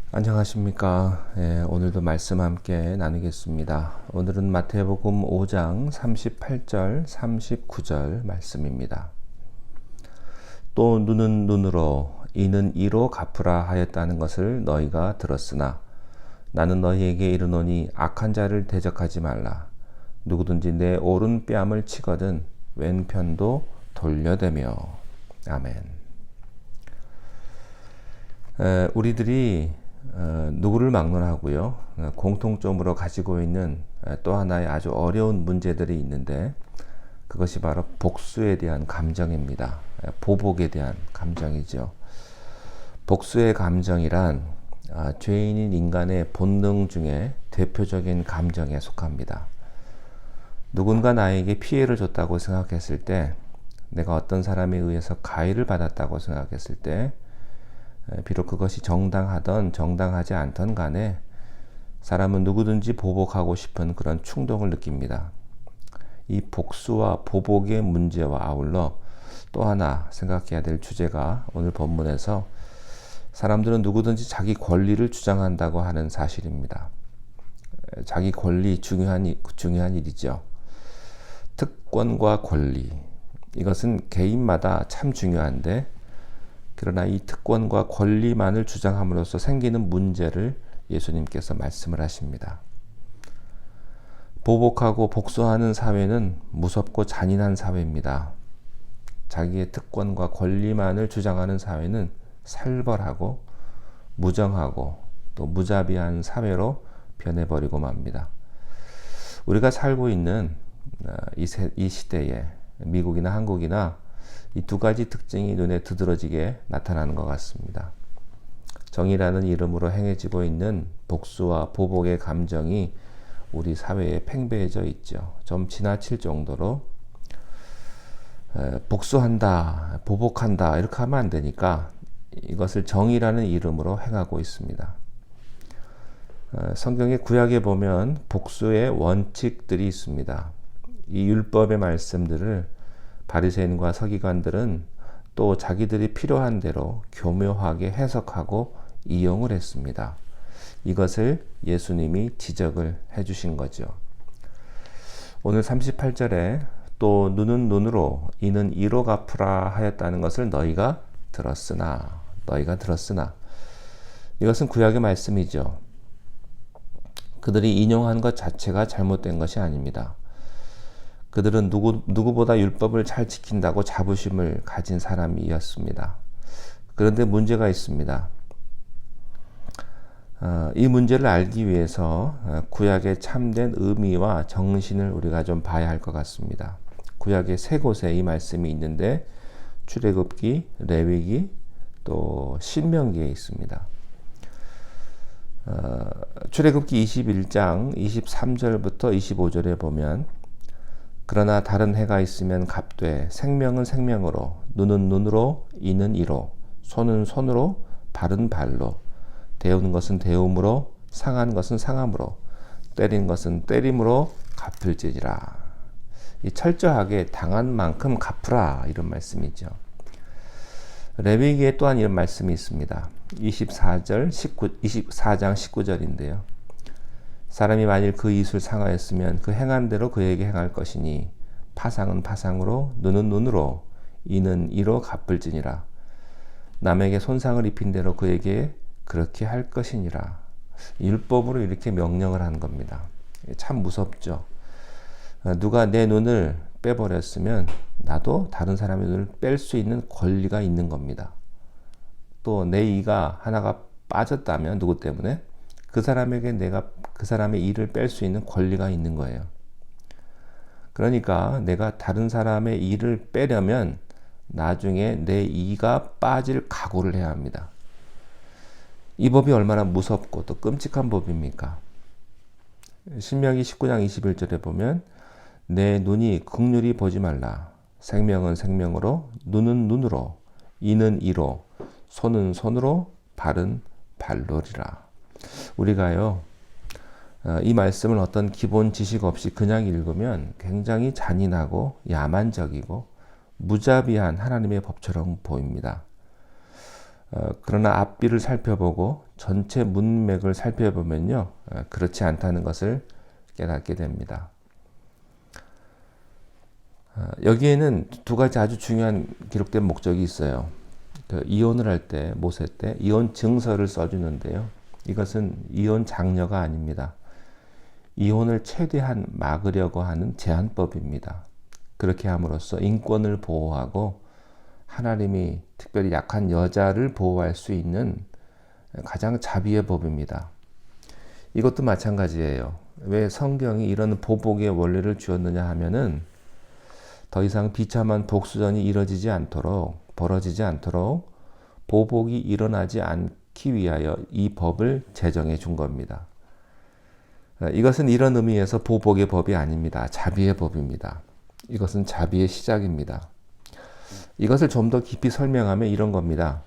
안녕하십니까. 오늘도 말씀 함께 나누겠습니다. 오늘은 마태복음 5장 38절 39절 말씀입니다. 또 눈은 눈으로 이는 이로 갚으라 하였다는 것을 너희가 들었으나 나는 너희에게 이르노니 악한 자를 대적하지 말라. 누구든지 내 오른 뺨을 치거든 왼편도 돌려대며. 아멘. 우리들이 누구를 막론하고요, 공통점으로 가지고 있는 또 하나의 아주 어려운 문제들이 있는데, 그것이 바로 복수에 대한 감정입니다. 보복에 대한 감정이죠. 복수의 감정이란 죄인인 인간의 본능 중에 대표적인 감정에 속합니다. 누군가 나에게 피해를 줬다고 생각했을 때, 내가 어떤 사람에 의해서 가해를 받았다고 생각했을 때, 비록 그것이 정당하던 정당하지 않던 간에 사람은 누구든지 보복하고 싶은 그런 충동을 느낍니다. 이 복수와 보복의 문제와 아울러 또 하나 생각해야 될 주제가 오늘 본문에서 사람들은 누구든지 자기 권리를 주장한다고 하는 사실입니다. 자기 권리 중요한 일이죠. 특권과 권리, 이것은 개인마다 참 중요한데, 그러나 이 특권과 권리만을 주장함으로써 생기는 문제를 예수님께서 말씀을 하십니다. 보복하고 복수하는 사회는 무섭고 잔인한 사회입니다. 자기의 특권과 권리만을 주장하는 사회는 살벌하고 무정하고 또 무자비한 사회로 변해버리고 맙니다. 우리가 살고 있는 이 시대에 미국이나 한국이나 이 두 가지 특징이 눈에 두드러지게 나타나는 것 같습니다. 정의라는 이름으로 행해지고 있는 복수와 보복의 감정이 우리 사회에 팽배해져 있죠. 좀 지나칠 정도로 복수한다, 보복한다 이렇게 하면 안 되니까 이것을 정의라는 이름으로 행하고 있습니다. 성경의 구약에 보면 복수의 원칙들이 있습니다. 이 율법의 말씀들을 바리새인과 서기관들은 또 자기들이 필요한 대로 교묘하게 해석하고 이용을 했습니다. 이것을 예수님이 지적을 해주신 거죠. 오늘 38절에 또 눈은 눈으로 이는 이로 갚으라 하였다는 것을 너희가 들었으나 이것은 구약의 말씀이죠. 그들이 인용한 것 자체가 잘못된 것이 아닙니다. 그들은 누구보다 율법을 잘 지킨다고 자부심을 가진 사람이었습니다. 그런데 문제가 있습니다. 이 문제를 알기 위해서 구약의 참된 의미와 정신을 우리가 좀 봐야 할 것 같습니다. 구약의 세 곳에 이 말씀이 있는데 출애굽기, 레위기, 또 신명기에 있습니다. 출애굽기 21장 23절부터 25절에 보면 그러나 다른 해가 있으면 값되 생명은 생명으로 눈은 눈으로 이는 이로 손은 손으로 발은 발로 데우는 것은 데움으로 상한 것은 상함으로 때린 것은 때림으로 갚을지니라. 이 철저하게 당한 만큼 갚으라 이런 말씀이죠. 레위기에 또한 이런 말씀이 있습니다. 24장 19절인데요. 사람이 만일 그 이웃을 상하였으면 그 행한 대로 그에게 행할 것이니 파상은 파상으로 눈은 눈으로 이는 이로 갚을지니라. 남에게 손상을 입힌 대로 그에게 그렇게 할 것이니라. 율법으로 이렇게 명령을 하는 겁니다. 참 무섭죠. 누가 내 눈을 빼버렸으면 나도 다른 사람의 눈을 뺄 수 있는 권리가 있는 겁니다. 또 내 이가 하나가 빠졌다면 누구 때문에? 그 사람에게 내가 그 사람의 이를 뺄 수 있는 권리가 있는 거예요. 그러니까 내가 다른 사람의 이를 빼려면 나중에 내 이가 빠질 각오를 해야 합니다. 이 법이 얼마나 무섭고 또 끔찍한 법입니까? 신명기 19장 21절에 보면 내 눈이 긍휼히 보지 말라. 생명은 생명으로 눈은 눈으로 이는 이로 손은 손으로 발은 발로리라. 우리가요, 이 말씀을 어떤 기본 지식 없이 그냥 읽으면 굉장히 잔인하고 야만적이고 무자비한 하나님의 법처럼 보입니다. 그러나 앞뒤를 살펴보고 전체 문맥을 살펴보면요, 그렇지 않다는 것을 깨닫게 됩니다. 여기에는 두 가지 아주 중요한 기록된 목적이 있어요. 이혼을 할 때, 모세 때 이혼 증서를 써주는데요. 이것은 이혼 장려가 아닙니다. 이혼을 최대한 막으려고 하는 제한법입니다. 그렇게 함으로써 인권을 보호하고 하나님이 특별히 약한 여자를 보호할 수 있는 가장 자비의 법입니다. 이것도 마찬가지예요. 왜 성경이 이런 보복의 원리를 주었느냐 하면은 더 이상 비참한 복수전이 벌어지지 않도록 보복이 일어나지 않기 위하여 이 법을 제정해 준 겁니다. 이것은 이런 의미에서 보복의 법이 아닙니다. 자비의 법입니다. 이것은 자비의 시작입니다. 이것을 좀 더 깊이 설명하면 이런 겁니다.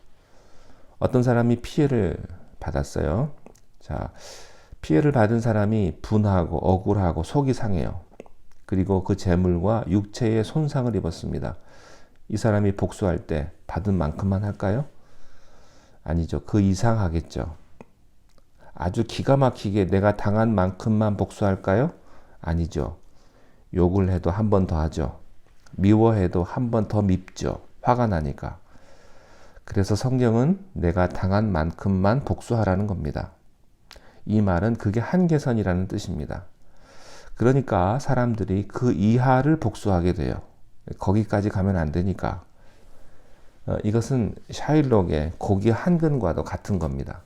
어떤 사람이 피해를 받았어요. 자, 피해를 받은 사람이 분하고 억울하고 속이 상해요. 그리고 그 재물과 육체의 손상을 입었습니다. 이 사람이 복수할 때 받은 만큼만 할까요? 아니죠. 그 이상 하겠죠. 아주 기가 막히게 내가 당한 만큼만 복수할까요? 아니죠. 욕을 해도 한 번 더 하죠. 미워해도 한 번 더 밉죠. 화가 나니까. 그래서 성경은 내가 당한 만큼만 복수하라는 겁니다. 이 말은 그게 한계선이라는 뜻입니다. 그러니까 사람들이 그 이하를 복수하게 돼요. 거기까지 가면 안 되니까. 이것은 샤일록의 고기 한 근과도 같은 겁니다.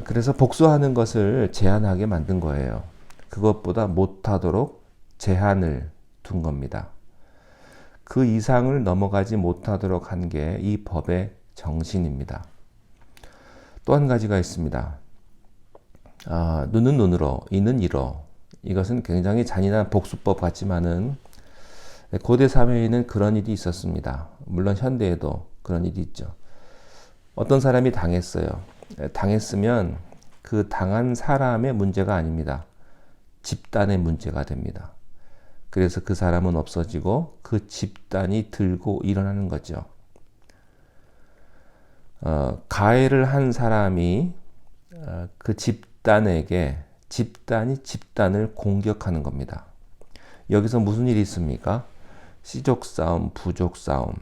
그래서 복수하는 것을 제한하게 만든 거예요. 그것보다 못하도록 제한을 둔 겁니다. 그 이상을 넘어가지 못하도록 한 게 이 법의 정신입니다. 또 한 가지가 있습니다. 눈은 눈으로, 이는 이로. 이것은 굉장히 잔인한 복수법 같지만은 고대 사회에는 그런 일이 있었습니다. 물론 현대에도 그런 일이 있죠. 어떤 사람이 당했어요. 당했으면 그 당한 사람의 문제가 아닙니다. 집단의 문제가 됩니다. 그래서 그 사람은 없어지고 그 집단이 들고 일어나는 거죠. 가해를 한 사람이 그 집단에게 집단이 집단을 공격하는 겁니다. 여기서 무슨 일이 있습니까? 씨족 싸움, 부족 싸움.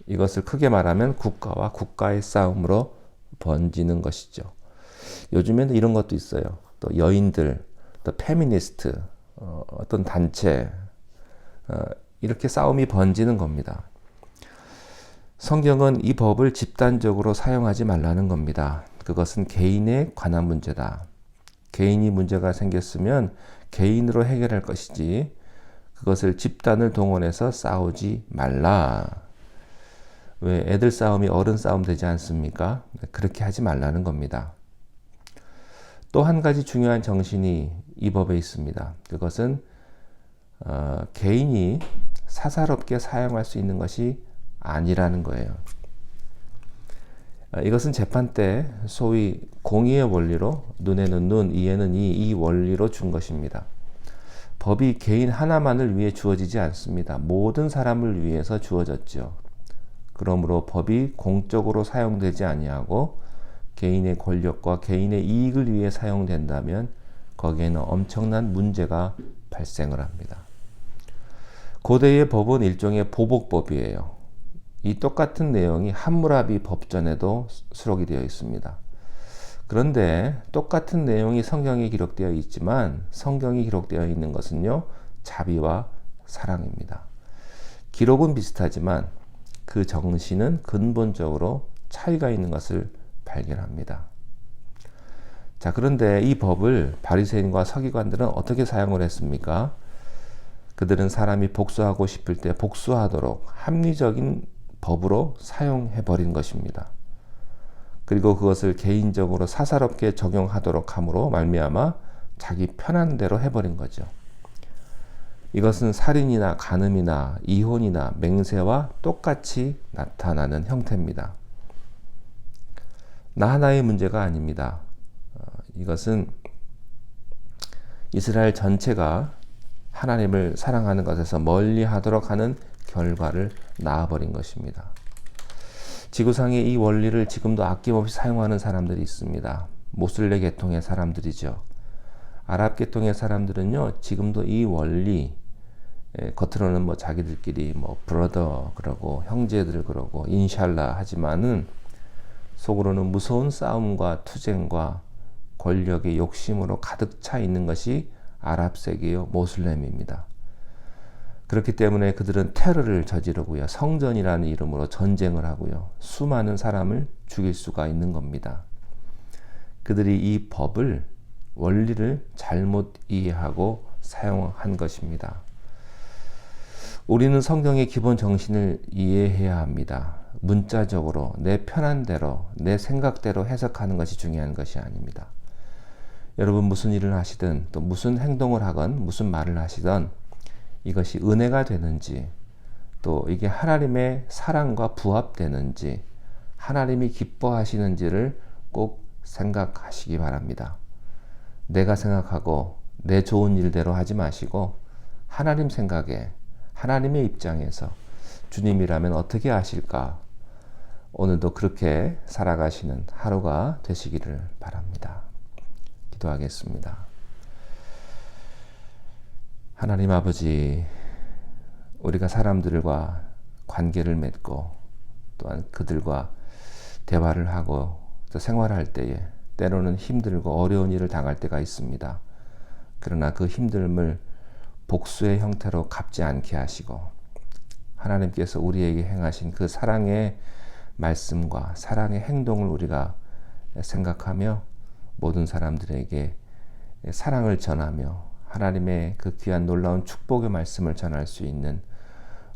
이것을 크게 말하면 국가와 국가의 싸움으로 번지는 것이죠. 요즘에는 이런 것도 있어요. 또 여인들, 또 페미니스트, 어떤 단체, 이렇게 싸움이 번지는 겁니다. 성경은 이 법을 집단적으로 사용하지 말라는 겁니다. 그것은 개인에 관한 문제다. 개인이 문제가 생겼으면 개인으로 해결할 것이지 그것을 집단을 동원해서 싸우지 말라. 왜 애들 싸움이 어른 싸움 되지 않습니까? 그렇게 하지 말라는 겁니다. 또 한 가지 중요한 정신이 이 법에 있습니다. 그것은 개인이 사사롭게 사용할 수 있는 것이 아니라는 거예요. 이것은 재판 때 소위 공의의 원리로 눈에는 눈, 이에는 이 원리로 준 것입니다. 법이 개인 하나만을 위해 주어지지 않습니다. 모든 사람을 위해서 주어졌죠. 그러므로 법이 공적으로 사용되지 아니하고 개인의 권력과 개인의 이익을 위해 사용된다면 거기에는 엄청난 문제가 발생을 합니다. 고대의 법은 일종의 보복법이에요. 이 똑같은 내용이 함무라비 법전에도 수록이 되어 있습니다. 그런데 똑같은 내용이 성경에 기록되어 있지만 성경이 기록되어 있는 것은요, 자비와 사랑입니다. 기록은 비슷하지만 그 정신은 근본적으로 차이가 있는 것을 발견합니다. 자, 그런데 이 법을 바리새인과 서기관들은 어떻게 사용을 했습니까? 그들은 사람이 복수하고 싶을 때 복수하도록 합리적인 법으로 사용해버린 것입니다. 그리고 그것을 개인적으로 사사롭게 적용하도록 함으로 말미암아 자기 편한 대로 해버린 거죠. 이것은 살인이나 간음이나 이혼이나 맹세와 똑같이 나타나는 형태입니다. 나 하나의 문제가 아닙니다. 이것은 이스라엘 전체가 하나님을 사랑하는 것에서 멀리하도록 하는 결과를 낳아버린 것입니다. 지구상의 이 원리를 지금도 아낌없이 사용하는 사람들이 있습니다. 모슬레 계통의 사람들이죠. 아랍 계통의 사람들은요, 지금도 이 원리, 겉으로는 뭐 자기들끼리 뭐 브러더 그러고 형제들 그러고 인샬라 하지만은 속으로는 무서운 싸움과 투쟁과 권력의 욕심으로 가득 차 있는 것이 아랍 세계의 모슬렘입니다. 그렇기 때문에 그들은 테러를 저지르고요, 성전이라는 이름으로 전쟁을 하고요, 수많은 사람을 죽일 수가 있는 겁니다. 그들이 이 법을, 원리를 잘못 이해하고 사용한 것입니다. 우리는 성경의 기본 정신을 이해해야 합니다. 문자적으로 내 편한 대로, 내 생각대로 해석하는 것이 중요한 것이 아닙니다. 여러분 무슨 일을 하시든 또 무슨 행동을 하건 무슨 말을 하시든 이것이 은혜가 되는지, 또 이게 하나님의 사랑과 부합되는지, 하나님이 기뻐하시는지를 꼭 생각하시기 바랍니다. 내가 생각하고 내 좋은 일대로 하지 마시고 하나님 생각에, 하나님의 입장에서 주님이라면 어떻게 하실까? 오늘도 그렇게 살아가시는 하루가 되시기를 바랍니다. 기도하겠습니다. 하나님 아버지, 우리가 사람들과 관계를 맺고 또한 그들과 대화를 하고 또 생활할 때에 때로는 힘들고 어려운 일을 당할 때가 있습니다. 그러나 그 힘듦을 복수의 형태로 갚지 않게 하시고 하나님께서 우리에게 행하신 그 사랑의 말씀과 사랑의 행동을 우리가 생각하며 모든 사람들에게 사랑을 전하며 하나님의 그 귀한 놀라운 축복의 말씀을 전할 수 있는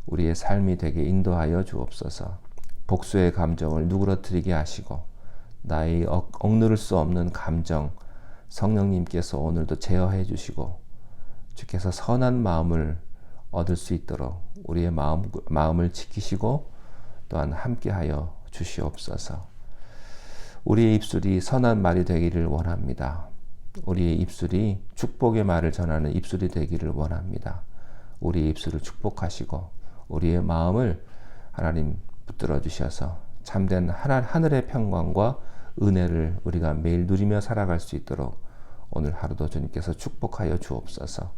우리의 삶이 되게 인도하여 주옵소서. 복수의 감정을 누그러뜨리게 하시고 나의 억누를 수 없는 감정, 성령님께서 오늘도 제어해 주시고 주께서 선한 마음을 얻을 수 있도록 우리의 마음을 지키시고 또한 함께하여 주시옵소서. 우리의 입술이 선한 말이 되기를 원합니다. 우리의 입술이 축복의 말을 전하는 입술이 되기를 원합니다. 우리의 입술을 축복하시고 우리의 마음을 하나님 붙들어 주셔서 참된 하늘의 평강과 은혜를 우리가 매일 누리며 살아갈 수 있도록 오늘 하루도 주님께서 축복하여 주옵소서.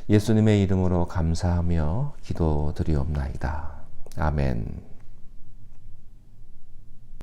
예수님의 이름으로 감사하며 기도드리옵나이다. 아멘.